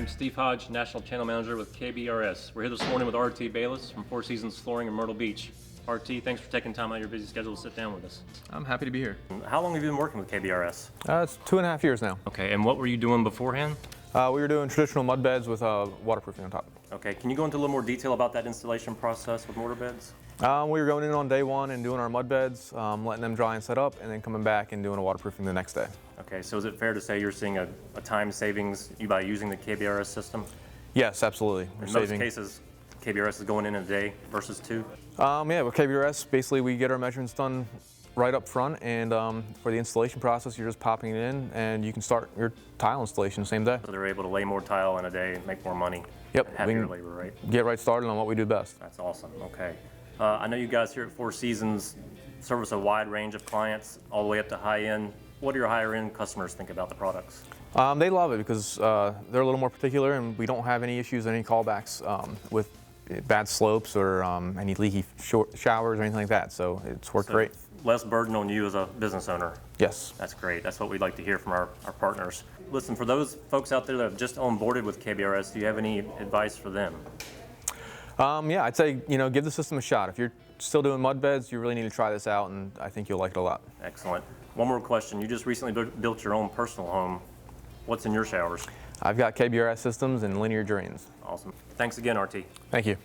I'm Steve Hodge, National Channel Manager with KBRS. We're here this morning with RT Bayless from Four Seasons Flooring in Myrtle Beach. RT, thanks for taking time out of your busy schedule to sit down with us. I'm happy to be here. How long have you been working with KBRS? It's 2.5 years now. Okay, and what were you doing beforehand? We were doing traditional mud beds with waterproofing on top. Okay, can you go into a little more detail about that installation process with mortar beds? We were going in on day one and doing our mud beds, letting them dry and set up, and then coming back and doing a waterproofing the next day. Okay, so is it fair to say you're seeing a time savings by using the KBRS system? Yes, absolutely. In most cases, KBRS is going in a day versus two? Yeah, with KBRS, basically we get our measurements done right up front, and for the installation process, you're just popping it in, and you can start your tile installation the same day. So they're able to lay more tile in a day and make more money. Yep. Have your labor, right? Get right started on what we do best. That's awesome. Okay. I know you guys here at Four Seasons service a wide range of clients, all the way up to high end. What do your higher end customers think about the products? They love it because they're a little more particular, and we don't have any issues, any callbacks with bad slopes or any leaky showers or anything like that. So it's worked great. Less burden on you as a business owner. Yes. That's great. That's what we'd like to hear from our partners. Listen, for those folks out there that have just onboarded with KBRS, do you have any advice for them? Yeah, I'd say, give the system a shot. If you're still doing mud beds, you really need to try this out, and I think you'll like it a lot. Excellent. One more question. You just recently built your own personal home. What's in your showers? I've got KBRS systems and linear drains. Awesome. Thanks again, RT. Thank you.